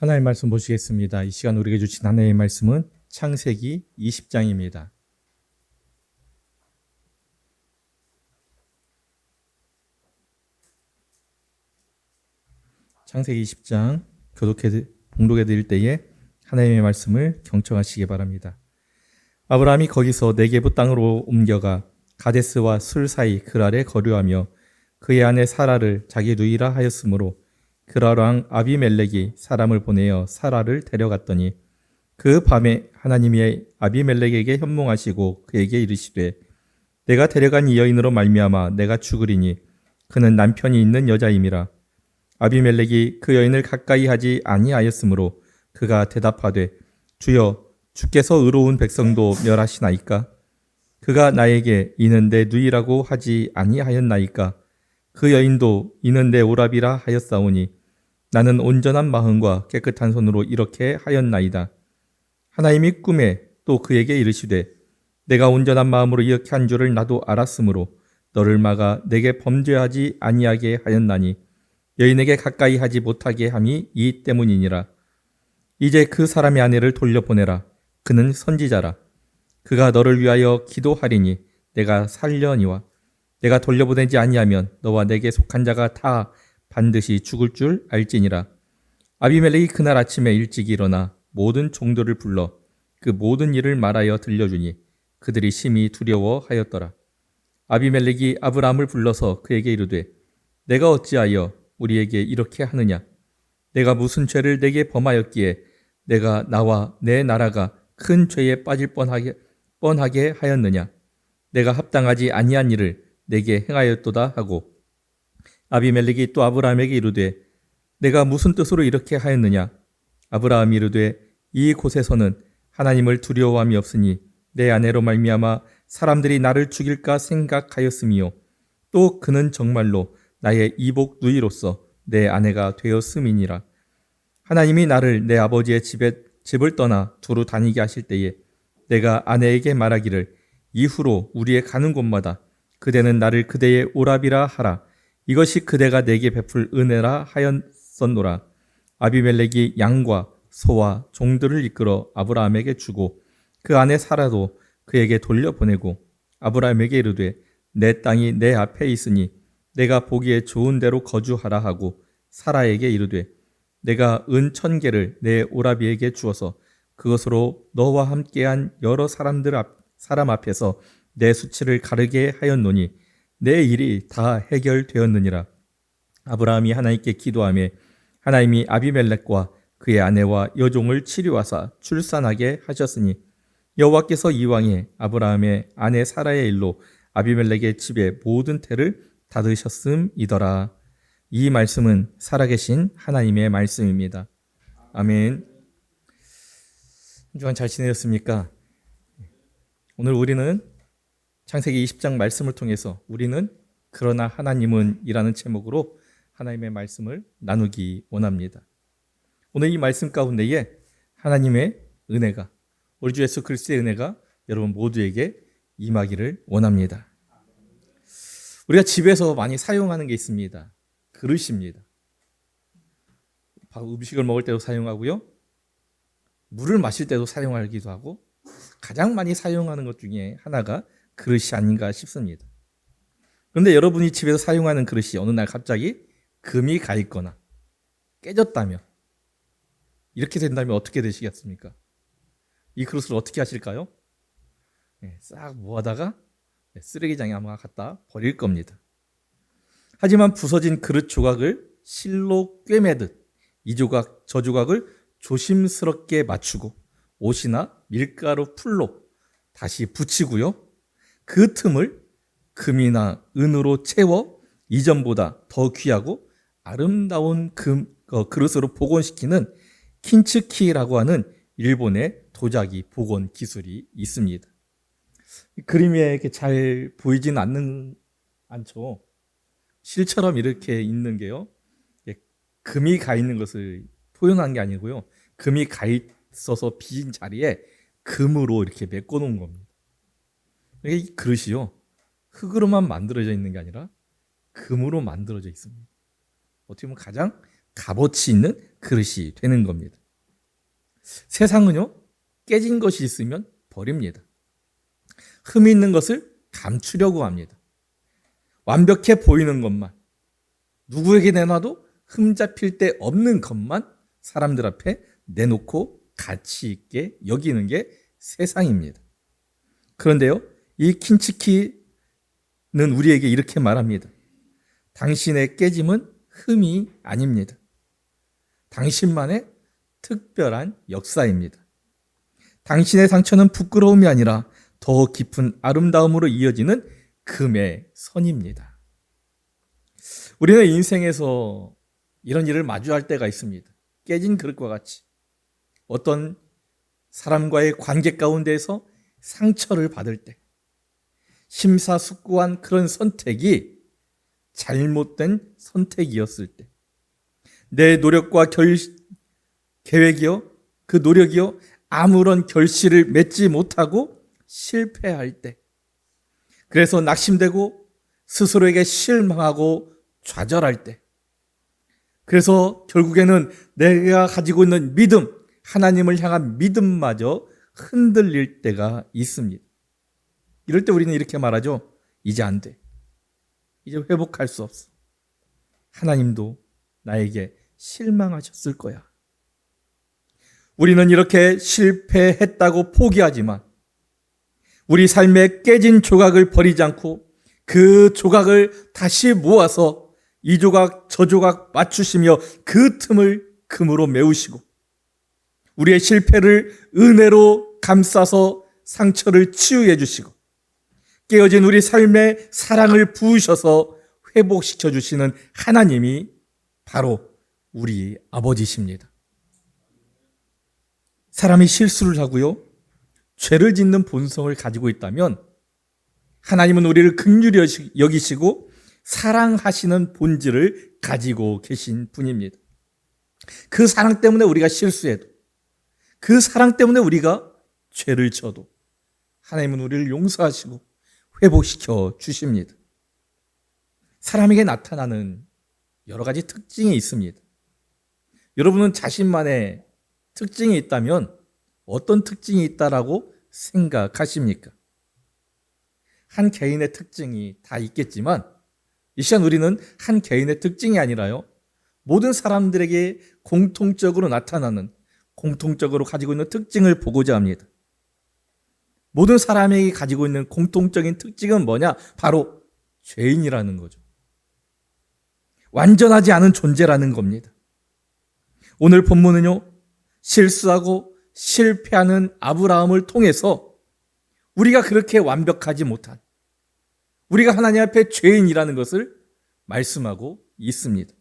하나님의 말씀 보시겠습니다. 이 시간 우리에게 주신 하나님의 말씀은 창세기 20장입니다. 창세기 20장 봉독해 드릴 때에 하나님의 말씀을 경청하시기 바랍니다. 아브라함이 거기서 네게부 땅으로 옮겨가 가데스와 술 사이 그랄에 거류하며 그의 아내 사라를 자기 누이라 하였으므로 그랄 왕 아비멜렉이 사람을 보내어 사라를 데려갔더니 그 밤에 하나님이 아비멜렉에게 현몽하시고 그에게 이르시되 내가 데려간 이 여인으로 말미암아 내가 죽으리니 그는 남편이 있는 여자임이라. 아비멜렉이 그 여인을 가까이 하지 아니하였으므로 그가 대답하되 주여 주께서 의로운 백성도 멸하시나이까? 그가 나에게 이는 내 누이라고 하지 아니하였나이까? 그 여인도 이는 내 오라비라 하였사오니 나는 온전한 마음과 깨끗한 손으로 이렇게 하였나이다. 하나님이 꿈에 또 그에게 이르시되 내가 온전한 마음으로 이렇게 한 줄을 나도 알았으므로 너를 막아 내게 범죄하지 아니하게 하였나니 여인에게 가까이 하지 못하게 함이 이 때문이니라. 이제 그 사람의 아내를 돌려보내라. 그는 선지자라. 그가 너를 위하여 기도하리니 내가 살려니와 내가 돌려보내지 아니하면 너와 내게 속한 자가 다 반드시 죽을 줄 알지니라. 아비멜렉이 그날 아침에 일찍 일어나 모든 종들을 불러 그 모든 일을 말하여 들려주니 그들이 심히 두려워하였더라. 아비멜렉이 아브라함을 불러서 그에게 이르되 내가 어찌하여 우리에게 이렇게 하느냐? 내가 무슨 죄를 내게 범하였기에 내가 나와 내 나라가 큰 죄에 빠질 뻔하게 하였느냐? 내가 합당하지 아니한 일을 내게 행하였도다 하고 아비멜렉이 또 아브라함에게 이르되 내가 무슨 뜻으로 이렇게 하였느냐? 아브라함이 이르되 이 곳에서는 하나님을 두려워함이 없으니 내 아내로 말미암아 사람들이 나를 죽일까 생각하였으며 또 그는 정말로 나의 이복 누이로서 내 아내가 되었음이니라. 하나님이 나를 내 아버지의 집을 떠나 두루 다니게 하실 때에 내가 아내에게 말하기를 이후로 우리의 가는 곳마다 그대는 나를 그대의 오라비라 하라. 이것이 그대가 내게 베풀 은혜라 하였었노라. 아비멜렉이 양과 소와 종들을 이끌어 아브라함에게 주고 그 아내 사라도 그에게 돌려보내고 아브라함에게 이르되 내 땅이 내 앞에 있으니 내가 보기에 좋은 데로 거주하라 하고 사라에게 이르되 내가 은 1000개를 내 오라비에게 주어서 그것으로 너와 함께한 여러 사람 앞에서 내 수치를 가르게 하였노니 내 일이 다 해결되었느니라. 아브라함이 하나님께 기도하며 하나님이 아비멜렉과 그의 아내와 여종을 치료하사 출산하게 하셨으니 여호와께서 이왕에 아브라함의 아내 사라의 일로 아비멜렉의 집의 모든 태를 닫으셨음이더라. 이 말씀은 살아계신 하나님의 말씀입니다. 아멘. 한 주간 잘 지내셨습니까? 오늘 우리는 창세기 20장 말씀을 통해서 우리는 그러나 하나님은 이라는 제목으로 하나님의 말씀을 나누기 원합니다. 오늘 이 말씀 가운데에 하나님의 은혜가, 우리 주 예수 그리스도의 은혜가 여러분 모두에게 임하기를 원합니다. 우리가 집에서 많이 사용하는 게 있습니다. 그릇입니다. 음식을 먹을 때도 사용하고요. 물을 마실 때도 사용하기도 하고 가장 많이 사용하는 것 중에 하나가 그릇이 아닌가 싶습니다. 그런데 여러분이 집에서 사용하는 그릇이 어느 날 갑자기 금이 가 있거나 깨졌다면 이렇게 된다면 어떻게 되시겠습니까? 이 그릇을 어떻게 하실까요? 싹 모아다가 쓰레기장에 아마 갖다 버릴 겁니다. 하지만 부서진 그릇 조각을 실로 꿰매듯 이 조각 저 조각을 조심스럽게 맞추고 옷이나 밀가루 풀로 다시 붙이고요. 그 틈을 금이나 은으로 채워 이전보다 더 귀하고 아름다운 그릇으로 복원시키는 킨츠키라고 하는 일본의 도자기 복원 기술이 있습니다. 그림에 이렇게 잘 보이지는 않죠. 실처럼 이렇게 있는 게요. 금이 가 있는 것을 표현한 게 아니고요. 금이 가 있어서 빈 자리에 금으로 이렇게 메꿔 놓은 겁니다. 이 그릇이요. 흙으로만 만들어져 있는 게 아니라 금으로 만들어져 있습니다. 어떻게 보면 가장 값어치 있는 그릇이 되는 겁니다. 세상은요, 깨진 것이 있으면 버립니다. 흠이 있는 것을 감추려고 합니다. 완벽해 보이는 것만, 누구에게 내놔도 흠 잡힐 데 없는 것만 사람들 앞에 내놓고 가치 있게 여기는 게 세상입니다. 그런데요, 이 킨치키는 우리에게 이렇게 말합니다. 당신의 깨짐은 흠이 아닙니다. 당신만의 특별한 역사입니다. 당신의 상처는 부끄러움이 아니라 더 깊은 아름다움으로 이어지는 금의 선입니다. 우리는 인생에서 이런 일을 마주할 때가 있습니다. 깨진 그릇과 같이 어떤 사람과의 관계 가운데에서 상처를 받을 때, 심사숙고한 그런 선택이 잘못된 선택이었을 때, 내 노력과 계획이요, 그 노력이요, 아무런 결실을 맺지 못하고 실패할 때, 그래서 낙심되고 스스로에게 실망하고 좌절할 때, 그래서 결국에는 내가 가지고 있는 믿음, 하나님을 향한 믿음마저 흔들릴 때가 있습니다. 이럴 때 우리는 이렇게 말하죠. 이제 안 돼. 이제 회복할 수 없어. 하나님도 나에게 실망하셨을 거야. 우리는 이렇게 실패했다고 포기하지만 우리 삶의 깨진 조각을 버리지 않고 그 조각을 다시 모아서 이 조각 저 조각 맞추시며 그 틈을 금으로 메우시고 우리의 실패를 은혜로 감싸서 상처를 치유해 주시고 깨어진 우리 삶에 사랑을 부으셔서 회복시켜 주시는 하나님이 바로 우리 아버지십니다. 사람이 실수를 하고요, 죄를 짓는 본성을 가지고 있다면 하나님은 우리를 긍휼히 여기시고 사랑하시는 본질을 가지고 계신 분입니다. 그 사랑 때문에 우리가 실수해도, 그 사랑 때문에 우리가 죄를 져도 하나님은 우리를 용서하시고 회복시켜 주십니다. 사람에게 나타나는 여러 가지 특징이 있습니다. 여러분은 자신만의 특징이 있다면 어떤 특징이 있다라고 생각하십니까? 한 개인의 특징이 다 있겠지만 이 시간 우리는 한 개인의 특징이 아니라요, 모든 사람들에게 공통적으로 나타나는, 공통적으로 가지고 있는 특징을 보고자 합니다. 모든 사람에게 가지고 있는 공통적인 특징은 뭐냐? 바로 죄인이라는 거죠. 완전하지 않은 존재라는 겁니다. 오늘 본문은요, 실수하고 실패하는 아브라함을 통해서 우리가 그렇게 완벽하지 못한, 우리가 하나님 앞에 죄인이라는 것을 말씀하고 있습니다.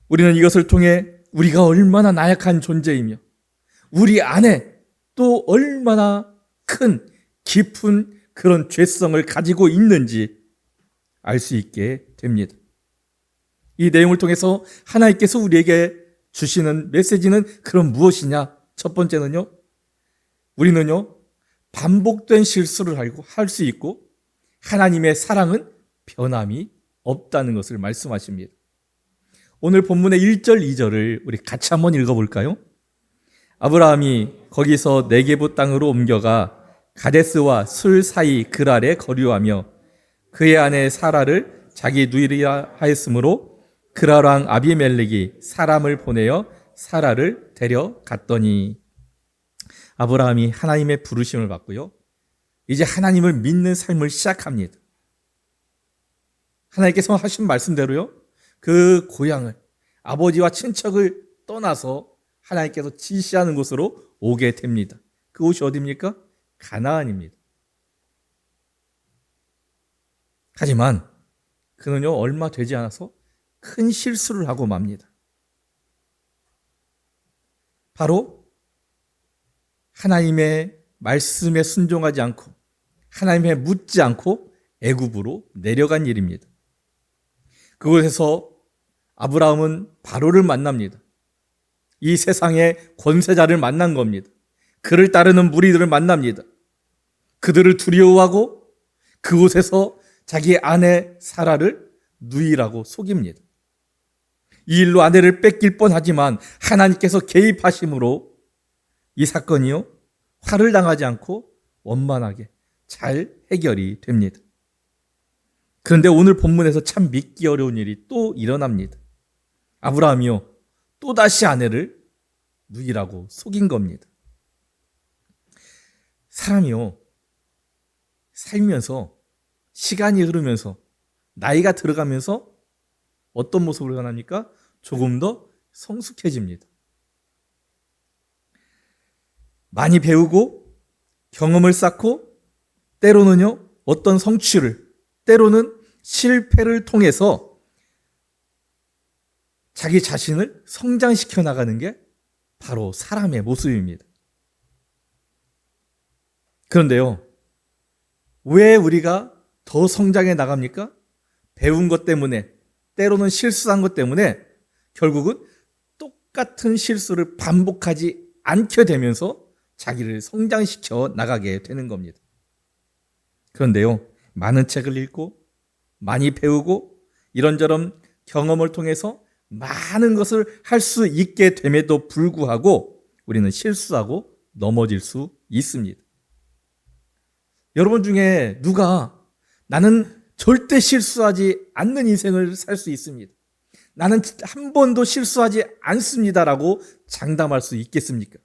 우리는 이것을 통해 우리가 얼마나 나약한 존재이며 우리 안에 또 얼마나 큰 깊은 그런 죄성을 가지고 있는지 알 수 있게 됩니다. 이 내용을 통해서 하나님께서 우리에게 주시는 메시지는 그럼 무엇이냐? 첫 번째는요, 우리는요, 반복된 실수를 할 수 있고 하나님의 사랑은 변함이 없다는 것을 말씀하십니다. 오늘 본문의 1절, 2절을 우리 같이 한번 읽어볼까요? 아브라함이 거기서 네게부 땅으로 옮겨가 가데스와 술 사이 그랄에 거류하며 그의 아내 사라를 자기 누이라 하였으므로 그랄 왕 아비멜렉이 사람을 보내어 사라를 데려갔더니, 아브라함이 하나님의 부르심을 받고요, 이제 하나님을 믿는 삶을 시작합니다. 하나님께서 하신 말씀대로요, 그 고향을, 아버지와 친척을 떠나서 하나님께서 지시하는 곳으로 오게 됩니다. 그곳이 어디입니까? 가나안입니다. 하지만 그는요, 얼마 되지 않아서 큰 실수를 하고 맙니다. 바로 하나님의 말씀에 순종하지 않고 하나님의 묻지 않고 애굽으로 내려간 일입니다. 그곳에서 아브라함은 바로를 만납니다. 이 세상의 권세자를 만난 겁니다. 그를 따르는 무리들을 만납니다. 그들을 두려워하고 그곳에서 자기 아내 사라를 누이라고 속입니다. 이 일로 아내를 뺏길 뻔하지만 하나님께서 개입하심으로 이 사건이요, 화를 당하지 않고 원만하게 잘 해결이 됩니다. 그런데 오늘 본문에서 참 믿기 어려운 일이 또 일어납니다. 아브라함이요, 또다시 아내를 누이라고 속인 겁니다. 사람이요, 살면서 시간이 흐르면서 나이가 들어가면서 어떤 모습으로 변합니까? 조금 더 성숙해집니다. 많이 배우고 경험을 쌓고 때로는요, 어떤 성취를, 때로는 실패를 통해서 자기 자신을 성장시켜 나가는 게 바로 사람의 모습입니다. 그런데요, 왜 우리가 더 성장해 나갑니까? 배운 것 때문에, 때로는 실수한 것 때문에 결국은 똑같은 실수를 반복하지 않게 되면서 자기를 성장시켜 나가게 되는 겁니다. 그런데요, 많은 책을 읽고 많이 배우고 이런저런 경험을 통해서 많은 것을 할 수 있게 됨에도 불구하고 우리는 실수하고 넘어질 수 있습니다. 여러분 중에 누가 나는 절대 실수하지 않는 인생을 살 수 있습니다, 나는 한 번도 실수하지 않습니다라고 장담할 수 있겠습니까?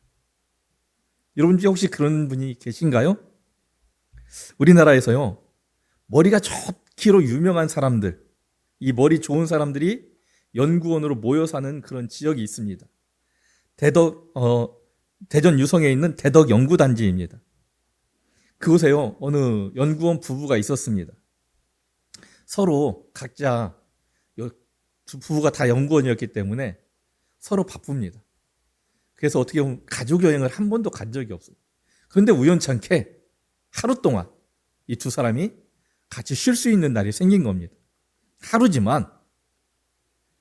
여러분 중에 혹시 그런 분이 계신가요? 우리나라에서요, 머리가 좋기로 유명한 사람들, 이 머리 좋은 사람들이 연구원으로 모여 사는 그런 지역이 있습니다. 대전 유성에 있는 대덕연구단지입니다. 그곳에요, 어느 연구원 부부가 있었습니다. 서로 각자, 두 부부가 다 연구원이었기 때문에 서로 바쁩니다. 그래서 어떻게 보면 가족 여행을 한 번도 간 적이 없어요. 그런데 우연찮게 하루 동안 이 두 사람이 같이 쉴 수 있는 날이 생긴 겁니다. 하루지만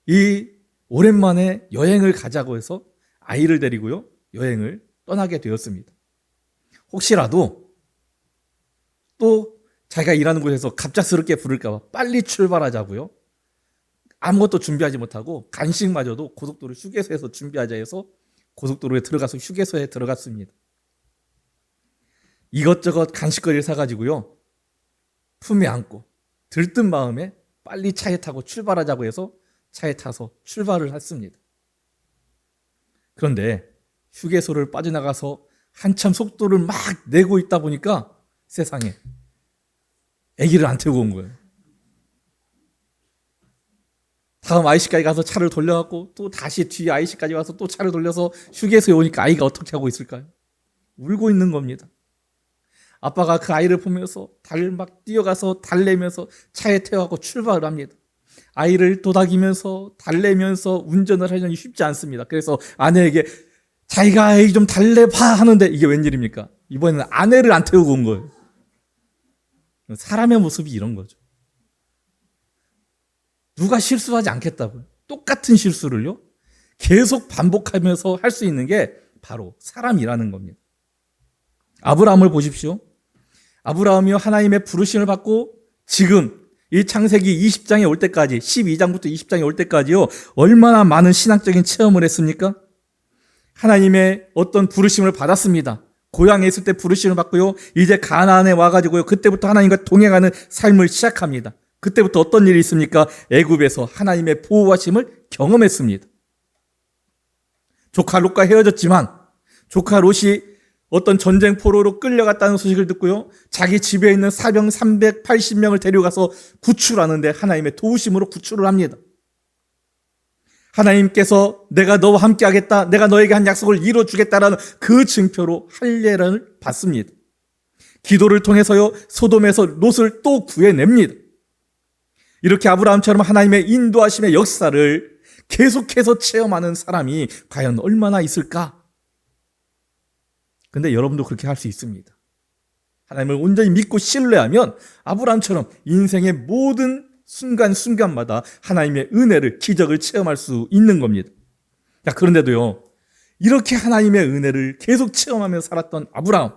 이 오랜만에 여행을 가자고 해서 아이를 데리고요, 여행을 떠나게 되었습니다. 혹시라도 또 자기가 일하는 곳에서 갑작스럽게 부를까 봐 빨리 출발하자고요, 아무것도 준비하지 못하고 간식마저도 고속도로 휴게소에서 준비하자 해서 고속도로에 들어가서 휴게소에 들어갔습니다. 이것저것 간식거리를 사가지고요, 품에 안고 들뜬 마음에 빨리 차에 타고 출발하자고 해서 차에 타서 출발을 했습니다. 그런데 휴게소를 빠져나가서 한참 속도를 막 내고 있다 보니까 세상에 아기를 안 태우고 온 거예요. 다음 IC까지 가서 차를 돌려갖고 또 다시 뒤에 IC까지 와서 또 차를 돌려서 휴게소에 오니까 아이가 어떻게 하고 있을까요? 울고 있는 겁니다. 아빠가 그 아이를 보면서 막 뛰어가서 달래면서 차에 태워갖고 출발을 합니다. 아이를 도닥이면서 달래면서 운전을 하려니 쉽지 않습니다. 그래서 아내에게 자기가 아이 좀 달래봐 하는데 이게 웬일입니까? 이번에는 아내를 안 태우고 온 거예요. 사람의 모습이 이런 거죠. 누가 실수하지 않겠다고요? 똑같은 실수를요, 계속 반복하면서 할 수 있는 게 바로 사람이라는 겁니다. 아브라함을 보십시오. 아브라함이요, 하나님의 부르심을 받고 지금 이 창세기 20장에 올 때까지, 12장부터 20장에 올 때까지요, 얼마나 많은 신학적인 체험을 했습니까? 하나님의 어떤 부르심을 받았습니다. 고향에 있을 때 부르심을 받고요, 이제 가나안에 와가지고요, 그때부터 하나님과 동행하는 삶을 시작합니다. 그때부터 어떤 일이 있습니까? 애굽에서 하나님의 보호하심을 경험했습니다. 조카 롯과 헤어졌지만 조카 롯이 어떤 전쟁 포로로 끌려갔다는 소식을 듣고요, 자기 집에 있는 사병 380명을 데려가서 구출하는데 하나님의 도우심으로 구출을 합니다. 하나님께서 내가 너와 함께 하겠다, 내가 너에게 한 약속을 이뤄주겠다라는 그 증표로 할례를 받습니다. 기도를 통해서요, 소돔에서 롯을 또 구해냅니다. 이렇게 아브라함처럼 하나님의 인도하심의 역사를 계속해서 체험하는 사람이 과연 얼마나 있을까? 근데 여러분도 그렇게 할 수 있습니다. 하나님을 온전히 믿고 신뢰하면 아브라함처럼 인생의 모든 순간순간마다 하나님의 은혜를, 기적을 체험할 수 있는 겁니다. 자, 그런데도요, 이렇게 하나님의 은혜를 계속 체험하며 살았던 아브라함,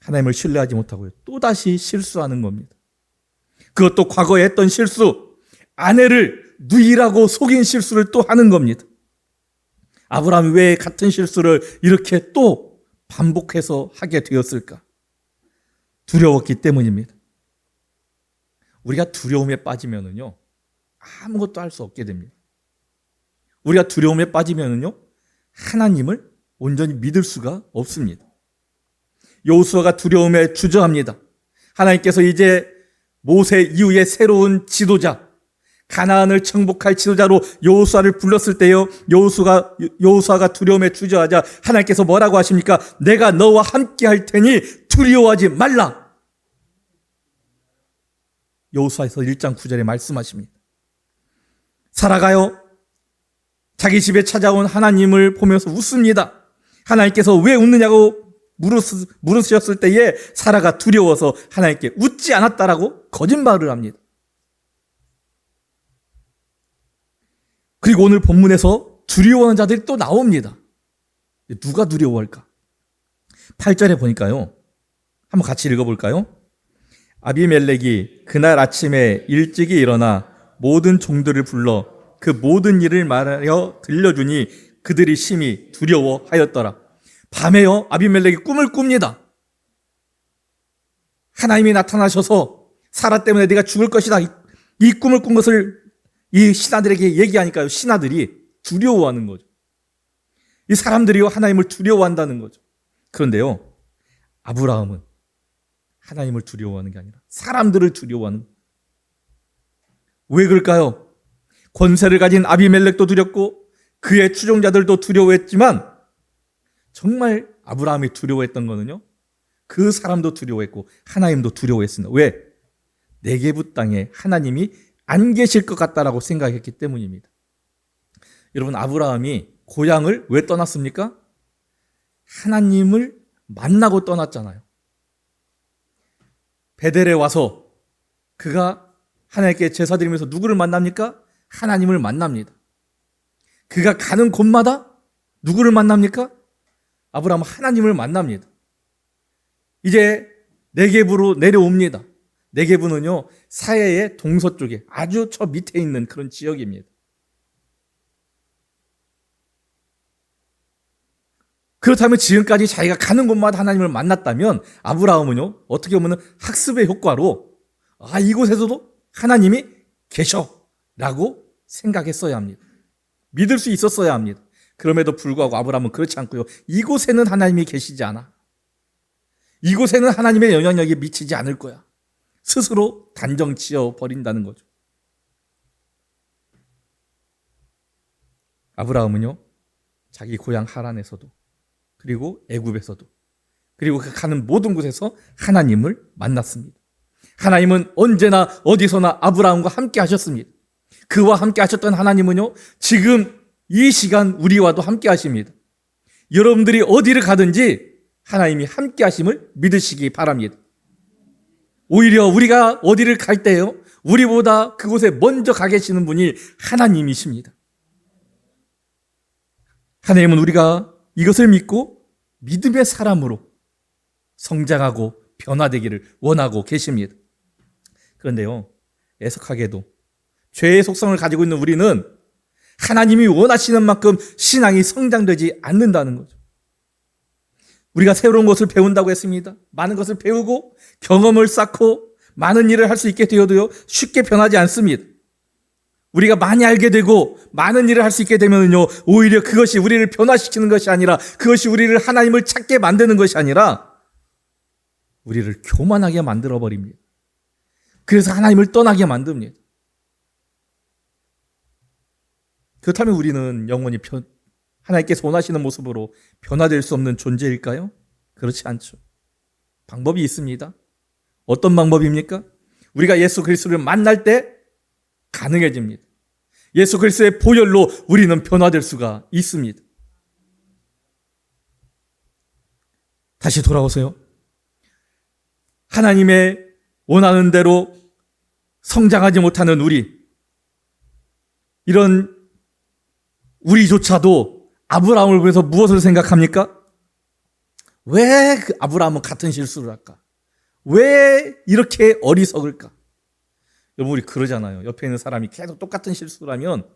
하나님을 신뢰하지 못하고요, 또다시 실수하는 겁니다. 그것도 과거에 했던 실수, 아내를 누이라고 속인 실수를 또 하는 겁니다. 아브라함이 왜 같은 실수를 이렇게 또 반복해서 하게 되었을까? 두려웠기 때문입니다. 우리가 두려움에 빠지면은요, 아무것도 할 수 없게 됩니다. 우리가 두려움에 빠지면은요, 하나님을 온전히 믿을 수가 없습니다. 여호수아가 두려움에 주저합니다. 하나님께서 이제 모세 이후에 새로운 지도자, 가나안을 정복할 지도자로 여호수아를 불렀을 때요, 여호수아가 두려움에 주저하자 하나님께서 뭐라고 하십니까? 내가 너와 함께 할 테니 두려워하지 말라. 여호수아에서 1장 9절에 말씀하십니다. 살아가요. 자기 집에 찾아온 하나님을 보면서 웃습니다. 하나님께서 왜 웃느냐고 물으셨을 때에 사라가 두려워서 하나님께 웃지 않았다라고 거짓말을 합니다. 그리고 오늘 본문에서 두려워하는 자들이 또 나옵니다. 누가 두려워할까? 8절에 보니까요, 한번 같이 읽어볼까요? 아비멜렉이 그날 아침에 일찍이 일어나 모든 종들을 불러 그 모든 일을 말하여 들려주니 그들이 심히 두려워하였더라. 밤에요, 아비멜렉이 꿈을 꿉니다. 하나님이 나타나셔서 사라 때문에 네가 죽을 것이다, 이 꿈을 꾼 것을 이 신하들에게 얘기하니까요, 신하들이 두려워하는 거죠. 이 사람들이요, 하나님을 두려워한다는 거죠. 그런데요, 아브라함은 하나님을 두려워하는 게 아니라 사람들을 두려워하는 거예요. 왜 그럴까요? 권세를 가진 아비멜렉도 두렵고 그의 추종자들도 두려워했지만 정말 아브라함이 두려워했던 거는요, 그 사람도 두려워했고 하나님도 두려워했습니다. 왜? 네게부 땅에 하나님이 안 계실 것 같다라고 생각했기 때문입니다. 여러분, 아브라함이 고향을 왜 떠났습니까? 하나님을 만나고 떠났잖아요. 베델에 와서 그가 하나님께 제사 드리면서 누구를 만납니까? 하나님을 만납니다. 그가 가는 곳마다 누구를 만납니까? 아브라함은 하나님을 만납니다. 이제 네게부로 내려옵니다. 네게부는요, 사해의 동서쪽에 아주 저 밑에 있는 그런 지역입니다. 그렇다면 지금까지 자기가 가는 곳마다 하나님을 만났다면 아브라함은요, 어떻게 보면 학습의 효과로 이곳에서도 하나님이 계셔라고 생각했어야 합니다. 믿을 수 있었어야 합니다. 그럼에도 불구하고 아브라함은 그렇지 않고요, 이곳에는 하나님이 계시지 않아. 이곳에는 하나님의 영향력이 미치지 않을 거야. 스스로 단정 지어 버린다는 거죠. 아브라함은요, 자기 고향 하란에서도, 그리고 애굽에서도, 그리고 그 가는 모든 곳에서 하나님을 만났습니다. 하나님은 언제나 어디서나 아브라함과 함께 하셨습니다. 그와 함께 하셨던 하나님은요, 지금 이 시간 우리와도 함께 하십니다. 여러분들이 어디를 가든지 하나님이 함께 하심을 믿으시기 바랍니다. 오히려 우리가 어디를 갈 때요, 우리보다 그곳에 먼저 가 계시는 분이 하나님이십니다. 하나님은 우리가 이것을 믿고 믿음의 사람으로 성장하고 변화되기를 원하고 계십니다. 그런데요, 애석하게도 죄의 속성을 가지고 있는 우리는 하나님이 원하시는 만큼 신앙이 성장되지 않는다는 거죠. 우리가 새로운 것을 배운다고 했습니다. 많은 것을 배우고 경험을 쌓고 많은 일을 할 수 있게 되어도요, 쉽게 변하지 않습니다. 우리가 많이 알게 되고 많은 일을 할 수 있게 되면요, 오히려 그것이 우리를 변화시키는 것이 아니라, 그것이 우리를 하나님을 찾게 만드는 것이 아니라 우리를 교만하게 만들어 버립니다. 그래서 하나님을 떠나게 만듭니다. 그렇다면 우리는 영원히 하나님께서 원하시는 모습으로 변화될 수 없는 존재일까요? 그렇지 않죠. 방법이 있습니다. 어떤 방법입니까? 우리가 예수 그리스도를 만날 때 가능해집니다. 예수 그리스도의 보혈로 우리는 변화될 수가 있습니다. 다시 돌아오세요. 하나님의 원하는 대로 성장하지 못하는 이런 우리조차도 아브라함을 보면서 무엇을 생각합니까? 왜 아브라함은 같은 실수를 할까? 왜 이렇게 어리석을까? 여러분 우리 그러잖아요. 옆에 있는 사람이 계속 똑같은 실수를 하면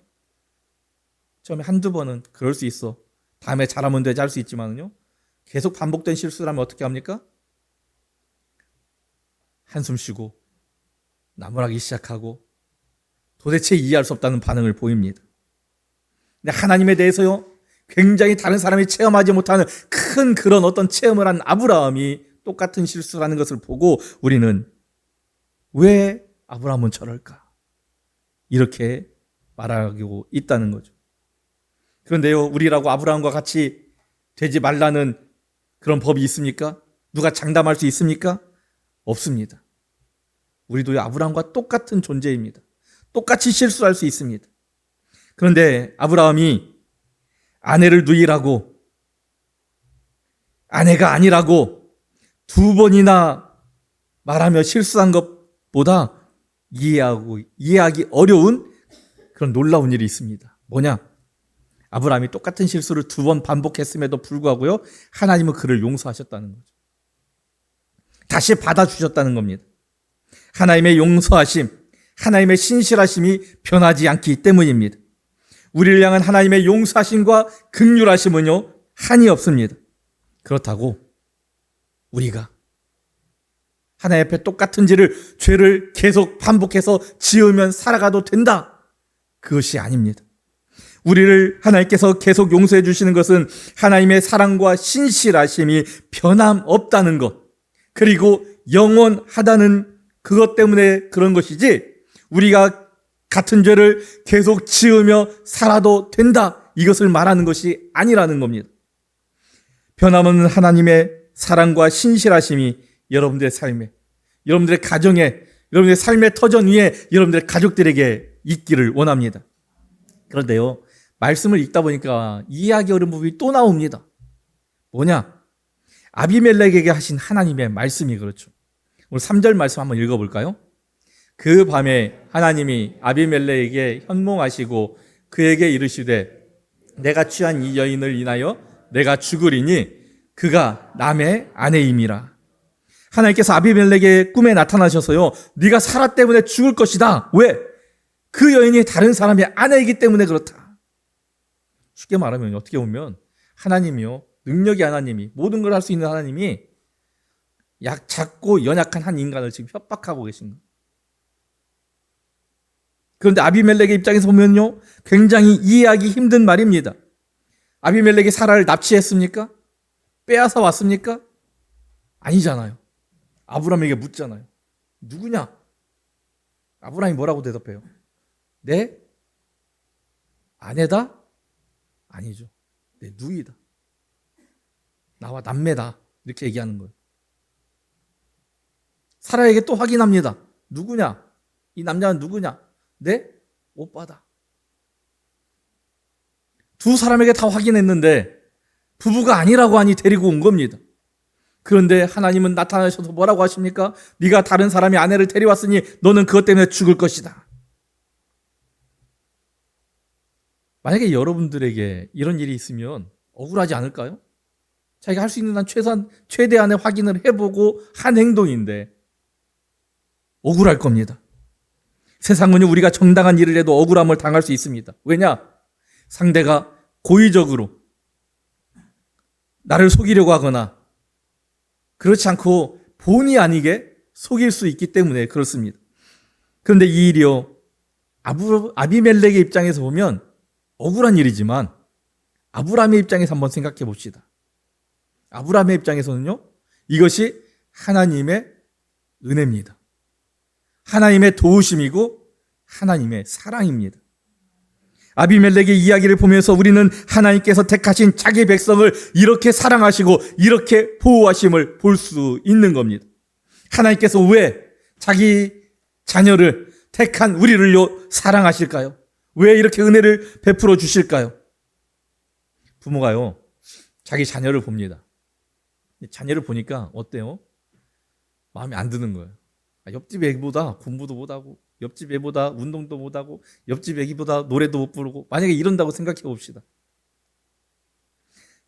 처음에 한두 번은 그럴 수 있어. 다음에 잘하면 되지 할 수 있지만요. 계속 반복된 실수를 하면 어떻게 합니까? 한숨 쉬고 나무라기 시작하고 도대체 이해할 수 없다는 반응을 보입니다. 근데 하나님에 대해서요, 굉장히 다른 사람이 체험하지 못하는 큰 그런 어떤 체험을 한 아브라함이 똑같은 실수를 하는 것을 보고 우리는 왜 아브라함은 저럴까? 이렇게 말하고 있다는 거죠. 그런데요, 우리라고 아브라함과 같이 되지 말라는 그런 법이 있습니까? 누가 장담할 수 있습니까? 없습니다. 우리도 아브라함과 똑같은 존재입니다. 똑같이 실수할 수 있습니다. 그런데 아브라함이 아내를 누이라고, 아내가 아니라고 두 번이나 말하며 실수한 것보다 이해하기 어려운 그런 놀라운 일이 있습니다. 뭐냐? 아브라함이 똑같은 실수를 두 번 반복했음에도 불구하고요, 하나님은 그를 용서하셨다는 거죠. 다시 받아주셨다는 겁니다. 하나님의 용서하심, 하나님의 신실하심이 변하지 않기 때문입니다. 우리를 향한 하나님의 용서하심과 긍휼하심은요, 한이 없습니다. 그렇다고 우리가 하나님 앞에 똑같은 죄를 계속 반복해서 지으면 살아가도 된다, 그것이 아닙니다. 우리를 하나님께서 계속 용서해 주시는 것은 하나님의 사랑과 신실하심이 변함없다는 것, 그리고 영원하다는 그것 때문에 그런 것이지, 우리가 같은 죄를 계속 지으며 살아도 된다, 이것을 말하는 것이 아니라는 겁니다. 변함없는 하나님의 사랑과 신실하심이 여러분들의 삶에, 여러분들의 가정에, 여러분들의 삶의 터전 위에 여러분들의 가족들에게 있기를 원합니다. 그런데요, 말씀을 읽다 보니까 이해하기 어려운 부분이 또 나옵니다. 뭐냐? 아비멜렉에게 하신 하나님의 말씀이 그렇죠. 오늘 3절 말씀 한번 읽어볼까요? 그 밤에 하나님이 아비멜렉에게 현몽하시고 그에게 이르시되 내가 취한 이 여인을 인하여 내가 죽으리니 그가 남의 아내임이라. 하나님께서 아비멜렉의 꿈에 나타나셔서요, 네가 사라 때문에 죽을 것이다. 왜? 그 여인이 다른 사람의 아내이기 때문에 그렇다. 쉽게 말하면 어떻게 보면 하나님이요, 능력의 하나님이, 모든 걸 할 수 있는 하나님이 작고 연약한 한 인간을 지금 협박하고 계신 거예요. 그런데 아비멜렉의 입장에서 보면요, 굉장히 이해하기 힘든 말입니다. 아비멜렉이 사라를 납치했습니까? 빼앗아 왔습니까? 아니잖아요. 아브라함에게 묻잖아요. 누구냐? 아브라함이 뭐라고 대답해요? 내 아내다? 아니죠. 내 누이다. 나와 남매다. 이렇게 얘기하는 거예요. 사라에게 또 확인합니다. 누구냐? 이 남자는 누구냐? 내 오빠다. 두 사람에게 다 확인했는데 부부가 아니라고 하니 데리고 온 겁니다. 그런데 하나님은 나타나셔서 뭐라고 하십니까? 네가 다른 사람의 아내를 데려왔으니 너는 그것 때문에 죽을 것이다. 만약에 여러분들에게 이런 일이 있으면 억울하지 않을까요? 자기가 할 수 있는 한 최대한의 확인을 해보고 한 행동인데 억울할 겁니다. 세상은요, 우리가 정당한 일을 해도 억울함을 당할 수 있습니다. 왜냐? 상대가 고의적으로 나를 속이려고 하거나 그렇지 않고 본의 아니게 속일 수 있기 때문에 그렇습니다. 그런데 이 일이요, 아비멜렉의 입장에서 보면 억울한 일이지만 아브라함의 입장에서 한번 생각해 봅시다. 아브라함의 입장에서는요, 이것이 하나님의 은혜입니다. 하나님의 도우심이고 하나님의 사랑입니다. 아비멜렉의 이야기를 보면서 우리는 하나님께서 택하신 자기 백성을 이렇게 사랑하시고 이렇게 보호하심을 볼 수 있는 겁니다. 하나님께서 왜 자기 자녀를 택한 우리를요 사랑하실까요? 왜 이렇게 은혜를 베풀어 주실까요? 부모가요, 자기 자녀를 봅니다. 자녀를 보니까 어때요? 마음에 안 드는 거예요. 옆집 애기보다 공부도 못하고, 옆집 애보다 운동도 못하고, 옆집 애기보다 노래도 못 부르고, 만약에 이런다고 생각해 봅시다.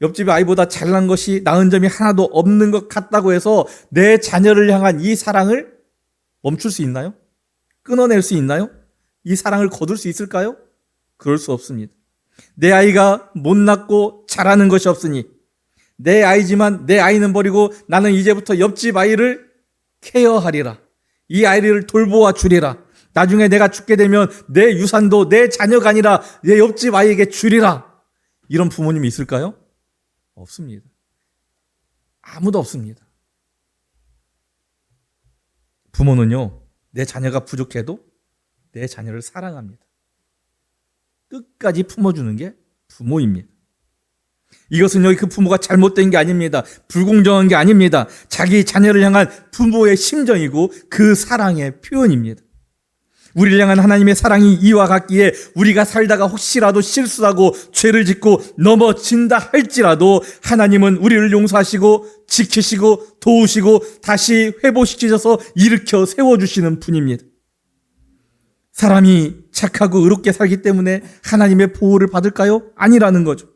옆집 아이보다 잘난 것이, 나은 점이 하나도 없는 것 같다고 해서 내 자녀를 향한 이 사랑을 멈출 수 있나요? 끊어낼 수 있나요? 이 사랑을 거둘 수 있을까요? 그럴 수 없습니다. 내 아이가 못났고 잘하는 것이 없으니 내 아이지만 내 아이는 버리고 나는 이제부터 옆집 아이를 케어하리라. 이 아이를 돌보아 주리라. 나중에 내가 죽게 되면 내 유산도 내 자녀가 아니라 내 옆집 아이에게 주리라. 이런 부모님이 있을까요? 없습니다. 아무도 없습니다. 부모는요, 내 자녀가 부족해도 내 자녀를 사랑합니다. 끝까지 품어주는 게 부모입니다. 이것은요, 그 부모가 잘못된 게 아닙니다. 불공정한 게 아닙니다. 자기 자녀를 향한 부모의 심정이고 그 사랑의 표현입니다. 우리를 향한 하나님의 사랑이 이와 같기에 우리가 살다가 혹시라도 실수하고 죄를 짓고 넘어진다 할지라도 하나님은 우리를 용서하시고 지키시고 도우시고 다시 회복시키셔서 일으켜 세워주시는 분입니다. 사람이 착하고 의롭게 살기 때문에 하나님의 보호를 받을까요? 아니라는 거죠.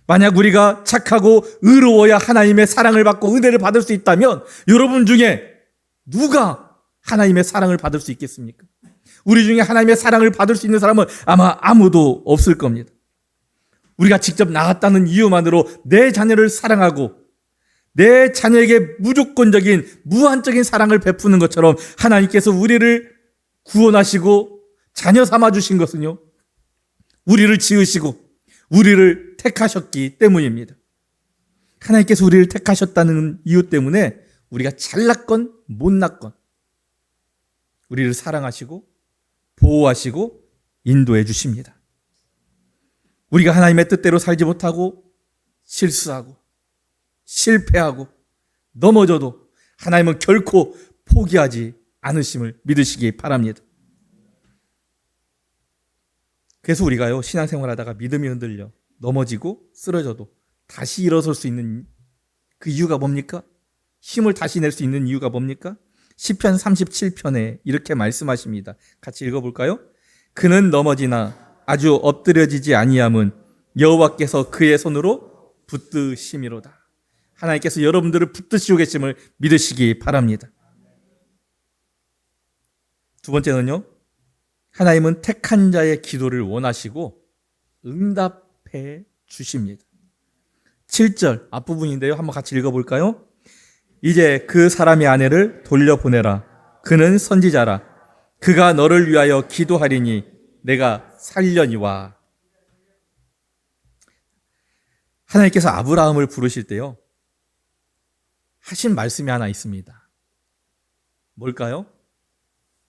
만약 우리가 착하고 의로워야 하나님의 사랑을 받고 은혜를 받을 수 있다면 여러분 중에 누가 하나님의 사랑을 받을 수 있겠습니까? 우리 중에 하나님의 사랑을 받을 수 있는 사람은 아마 아무도 없을 겁니다. 우리가 직접 나갔다는 이유만으로 내 자녀를 사랑하고 내 자녀에게 무조건적인 무한적인 사랑을 베푸는 것처럼 하나님께서 우리를 구원하시고 자녀 삼아 주신 것은요, 우리를 지으시고 우리를 택하셨기 때문입니다. 하나님께서 우리를 택하셨다는 이유 때문에 우리가 잘났건 못났건 우리를 사랑하시고 보호하시고 인도해 주십니다. 우리가 하나님의 뜻대로 살지 못하고 실수하고 실패하고 넘어져도 하나님은 결코 포기하지 않으심을 믿으시기 바랍니다. 그래서 우리가요, 신앙생활하다가 믿음이 흔들려 넘어지고 쓰러져도 다시 일어설 수 있는 그 이유가 뭡니까? 힘을 다시 낼 수 있는 이유가 뭡니까? 시편 37편에 이렇게 말씀하십니다. 같이 읽어볼까요? 그는 넘어지나 아주 엎드려지지 아니함은 여호와께서 그의 손으로 붙드심이로다. 하나님께서 여러분들을 붙드시고 계심을 믿으시기 바랍니다. 두 번째는요, 하나님은 택한 자의 기도를 원하시고 응답해 주십니다. 7절 앞부분인데요, 한번 같이 읽어볼까요? 이제 그 사람의 아내를 돌려보내라. 그는 선지자라. 그가 너를 위하여 기도하리니 내가 살려니와. 하나님께서 아브라함을 부르실 때요, 하신 말씀이 하나 있습니다. 뭘까요?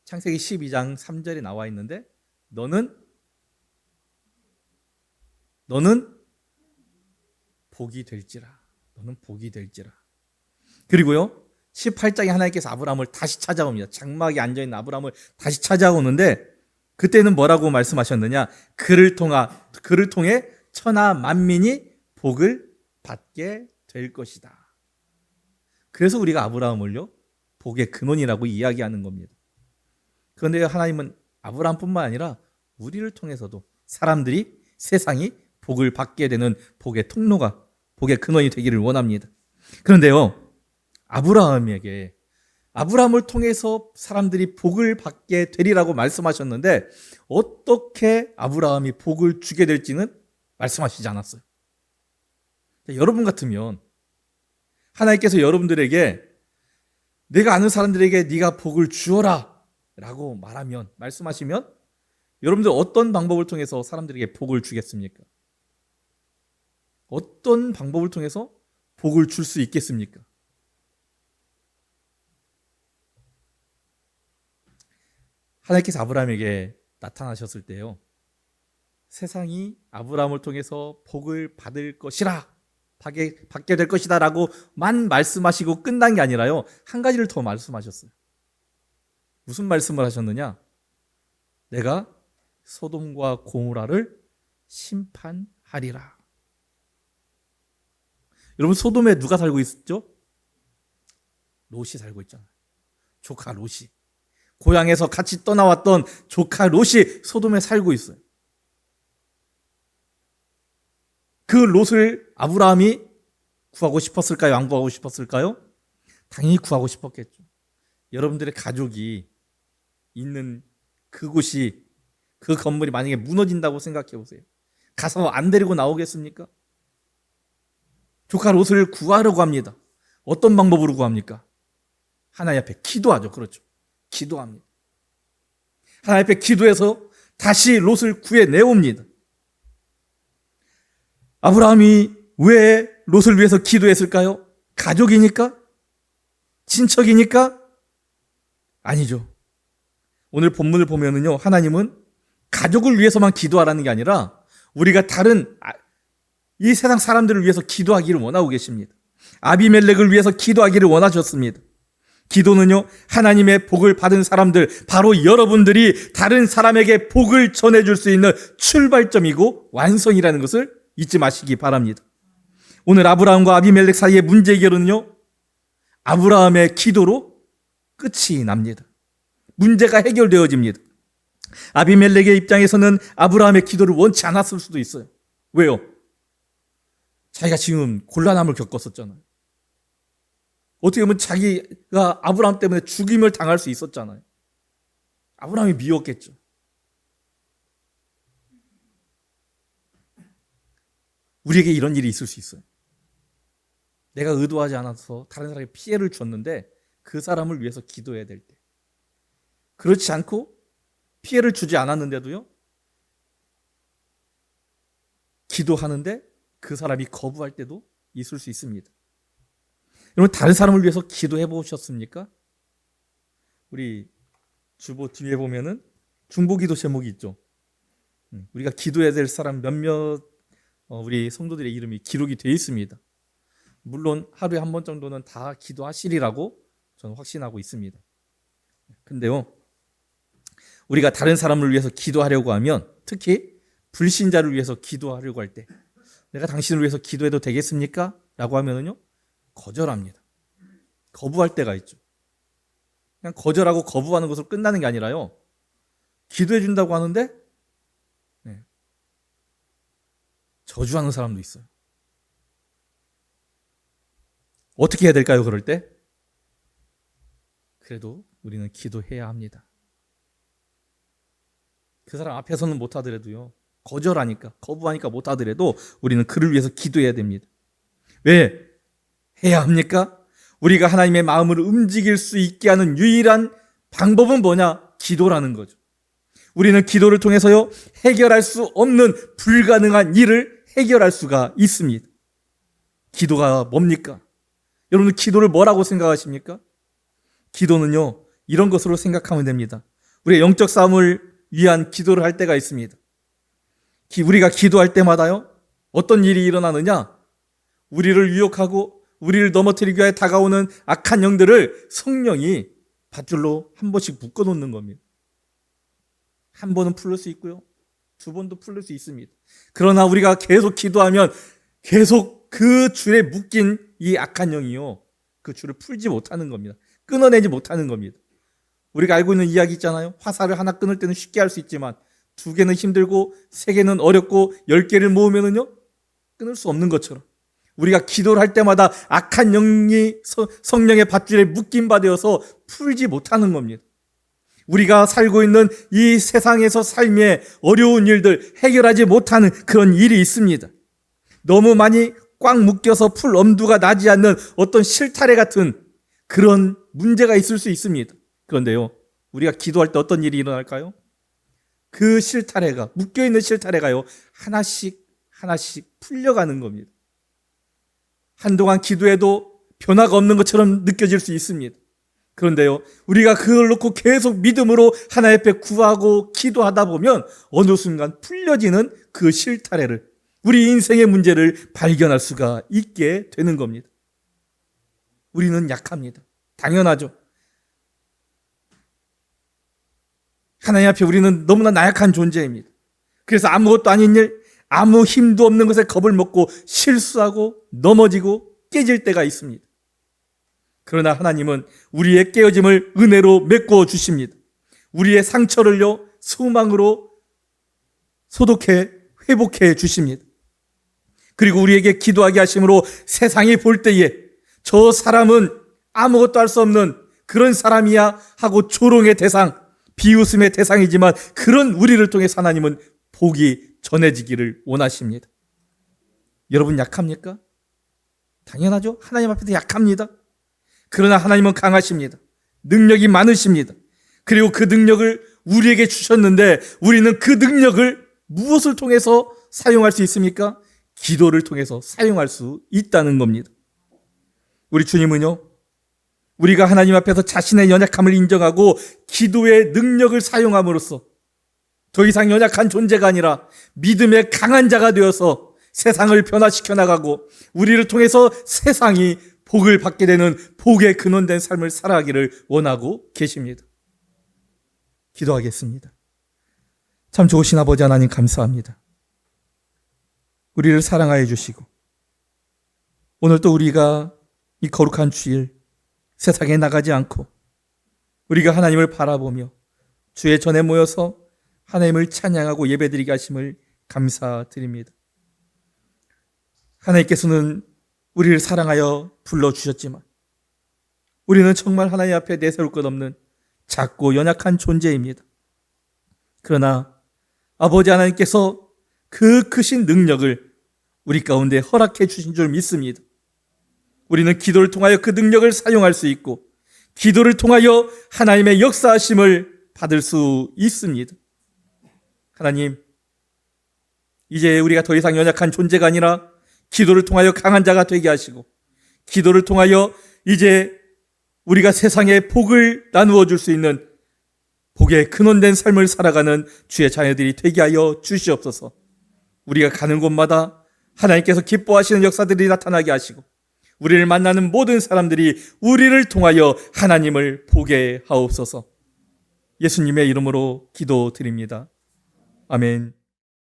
창세기 12장 3절에 나와 있는데 너는 복이 될지라. 너는 복이 될지라. 그리고요, 18장에 하나님께서 아브라함을 다시 찾아옵니다. 장막에 앉아있는 아브라함을 다시 찾아오는데 그때는 뭐라고 말씀하셨느냐? 그를 통해 천하 만민이 복을 받게 될 것이다. 그래서 우리가 아브라함을요, 복의 근원이라고 이야기하는 겁니다. 그런데 하나님은 아브라함뿐만 아니라 우리를 통해서도 사람들이, 세상이 복을 받게 되는 복의 통로가, 복의 근원이 되기를 원합니다. 그런데요, 아브라함을 통해서 사람들이 복을 받게 되리라고 말씀하셨는데 어떻게 아브라함이 복을 주게 될지는 말씀하시지 않았어요. 여러분 같으면 하나님께서 여러분들에게 내가 아는 사람들에게 네가 복을 주어라 라고 말씀하시면 여러분들 어떤 방법을 통해서 사람들에게 복을 주겠습니까? 어떤 방법을 통해서 복을 줄 수 있겠습니까? 하나님께서 아브라함에게 나타나셨을 때요, 세상이 아브라함을 통해서 복을 받을 것이라, 받게 될 것이다 라고만 말씀하시고 끝난 게 아니라요, 한 가지를 더 말씀하셨어요. 무슨 말씀을 하셨느냐? 내가 소돔과 고모라를 심판하리라. 여러분, 소돔에 누가 살고 있었죠? 롯이 살고 있잖아요. 조카 롯이. 고향에서 같이 떠나왔던 조카 롯이 소돔에 살고 있어요. 그 롯을 아브라함이 구하고 싶었을까요? 안 구하고 싶었을까요? 당연히 구하고 싶었겠죠. 여러분들의 가족이 있는 그곳이, 그 건물이 만약에 무너진다고 생각해 보세요. 가서 안 데리고 나오겠습니까? 조카 롯을 구하려고 합니다. 어떤 방법으로 구합니까? 하나님 앞에 기도하죠. 그렇죠. 기도합니다. 하나님 앞에 기도해서 다시 롯을 구해내옵니다. 아브라함이 왜 롯을 위해서 기도했을까요? 가족이니까? 친척이니까? 아니죠. 오늘 본문을 보면은요, 하나님은 가족을 위해서만 기도하라는 게 아니라 우리가 다른 이 세상 사람들을 위해서 기도하기를 원하고 계십니다. 아비멜렉을 위해서 기도하기를 원하셨습니다. 기도는요, 하나님의 복을 받은 사람들, 바로 여러분들이 다른 사람에게 복을 전해줄 수 있는 출발점이고 완성이라는 것을 잊지 마시기 바랍니다. 오늘 아브라함과 아비멜렉 사이의 문제 해결은요, 아브라함의 기도로 끝이 납니다. 문제가 해결되어집니다. 아비멜렉의 입장에서는 아브라함의 기도를 원치 않았을 수도 있어요. 왜요? 자기가 지금 곤란함을 겪었었잖아요. 어떻게 보면 자기가 아브라함 때문에 죽임을 당할 수 있었잖아요. 아브라함이 미웠겠죠. 우리에게 이런 일이 있을 수 있어요. 내가 의도하지 않아서 다른 사람에게 피해를 줬는데 그 사람을 위해서 기도해야 될 때, 그렇지 않고 피해를 주지 않았는데도요, 기도하는데 그 사람이 거부할 때도 있을 수 있습니다. 여러분, 다른 사람을 위해서 기도해 보셨습니까? 우리 주보 뒤에 보면은 중보기도 제목이 있죠. 우리가 기도해야 될 사람 몇몇 우리 성도들의 이름이 기록이 되어 있습니다. 물론 하루에 한 번 정도는 다 기도하시리라고 저는 확신하고 있습니다. 근데요, 우리가 다른 사람을 위해서 기도하려고 하면, 특히 불신자를 위해서 기도하려고 할 때, 내가 당신을 위해서 기도해도 되겠습니까? 라고 하면은요, 거절합니다. 거부할 때가 있죠. 그냥 거절하고 거부하는 것으로 끝나는 게 아니라요, 기도해 준다고 하는데 저주하는 사람도 있어요. 어떻게 해야 될까요? 그럴 때? 그래도 우리는 기도해야 합니다. 그 사람 앞에서는 못하더라도요, 거절하니까, 거부하니까 못하더라도 우리는 그를 위해서 기도해야 됩니다. 왜 해야 합니까? 우리가 하나님의 마음을 움직일 수 있게 하는 유일한 방법은 뭐냐? 기도라는 거죠. 우리는 기도를 통해서요, 해결할 수 없는 불가능한 일을 해결할 수가 있습니다. 기도가 뭡니까? 여러분, 기도를 뭐라고 생각하십니까? 기도는요, 이런 것으로 생각하면 됩니다. 우리의 영적 싸움을 위한 기도를 할 때가 있습니다. 우리가 기도할 때마다요, 어떤 일이 일어나느냐? 우리를 유혹하고 우리를 넘어뜨리기 위해 다가오는 악한 영들을 성령이 밧줄로 한 번씩 묶어놓는 겁니다. 한 번은 풀릴 수 있고요, 두 번도 풀릴 수 있습니다. 그러나 우리가 계속 기도하면 계속 그 줄에 묶인 이 악한 영이요, 그 줄을 풀지 못하는 겁니다. 끊어내지 못하는 겁니다. 우리가 알고 있는 이야기 있잖아요. 화살을 하나 끊을 때는 쉽게 할 수 있지만 2개는 힘들고 3개는 어렵고 10개를 모으면은요, 끊을 수 없는 것처럼 우리가 기도를 할 때마다 악한 영이 성령의 밧줄에 묶인 바 되어서 풀지 못하는 겁니다. 우리가 살고 있는 이 세상에서 삶의 어려운 일들, 해결하지 못하는 그런 일이 있습니다. 너무 많이 꽉 묶여서 풀 엄두가 나지 않는 어떤 실타래 같은 그런 문제가 있을 수 있습니다. 그런데요, 우리가 기도할 때 어떤 일이 일어날까요? 그 실타래가, 묶여있는 실타래가요, 하나씩 하나씩 풀려가는 겁니다. 한동안 기도해도 변화가 없는 것처럼 느껴질 수 있습니다. 그런데요, 우리가 그걸 놓고 계속 믿음으로 하나님 앞에 구하고 기도하다 보면 어느 순간 풀려지는 그 실타래를, 우리 인생의 문제를 발견할 수가 있게 되는 겁니다. 우리는 약합니다. 당연하죠. 하나님 앞에 우리는 너무나 나약한 존재입니다. 그래서 아무것도 아닌 일, 아무 힘도 없는 것에 겁을 먹고 실수하고 넘어지고 깨질 때가 있습니다. 그러나 하나님은 우리의 깨어짐을 은혜로 메꾸어 주십니다. 우리의 상처를요, 소망으로 소독해 회복해 주십니다. 그리고 우리에게 기도하게 하심으로 세상이 볼 때에 저 사람은 아무것도 할 수 없는 그런 사람이야 하고 조롱의 대상, 비웃음의 대상이지만 그런 우리를 통해서 하나님은 복이 전해지기를 원하십니다. 여러분 약합니까? 당연하죠. 하나님 앞에서 약합니다. 그러나 하나님은 강하십니다. 능력이 많으십니다. 그리고 그 능력을 우리에게 주셨는데 우리는 그 능력을 무엇을 통해서 사용할 수 있습니까? 기도를 통해서 사용할 수 있다는 겁니다. 우리 주님은요, 우리가 하나님 앞에서 자신의 연약함을 인정하고 기도의 능력을 사용함으로써 더 이상 연약한 존재가 아니라 믿음의 강한 자가 되어서 세상을 변화시켜 나가고 우리를 통해서 세상이 복을 받게 되는 복의 근원된 삶을 살아가기를 원하고 계십니다. 기도하겠습니다. 참 좋으신 아버지 하나님 감사합니다. 우리를 사랑하여 주시고 오늘 또 우리가 이 거룩한 주일 세상에 나가지 않고 우리가 하나님을 바라보며 주의 전에 모여서 하나님을 찬양하고 예배드리게 하심을 감사드립니다. 하나님께서는 우리를 사랑하여 불러주셨지만 우리는 정말 하나님 앞에 내세울 것 없는 작고 연약한 존재입니다. 그러나 아버지 하나님께서 그 크신 능력을 우리 가운데 허락해 주신 줄 믿습니다. 우리는 기도를 통하여 그 능력을 사용할 수 있고 기도를 통하여 하나님의 역사하심을 받을 수 있습니다. 하나님, 이제 우리가 더 이상 연약한 존재가 아니라 기도를 통하여 강한 자가 되게 하시고 기도를 통하여 이제 우리가 세상에 복을 나누어 줄 수 있는 복의 근원된 삶을 살아가는 주의 자녀들이 되게 하여 주시옵소서. 우리가 가는 곳마다 하나님께서 기뻐하시는 역사들이 나타나게 하시고 우리를 만나는 모든 사람들이 우리를 통하여 하나님을 보게 하옵소서. 예수님의 이름으로 기도드립니다. 아멘.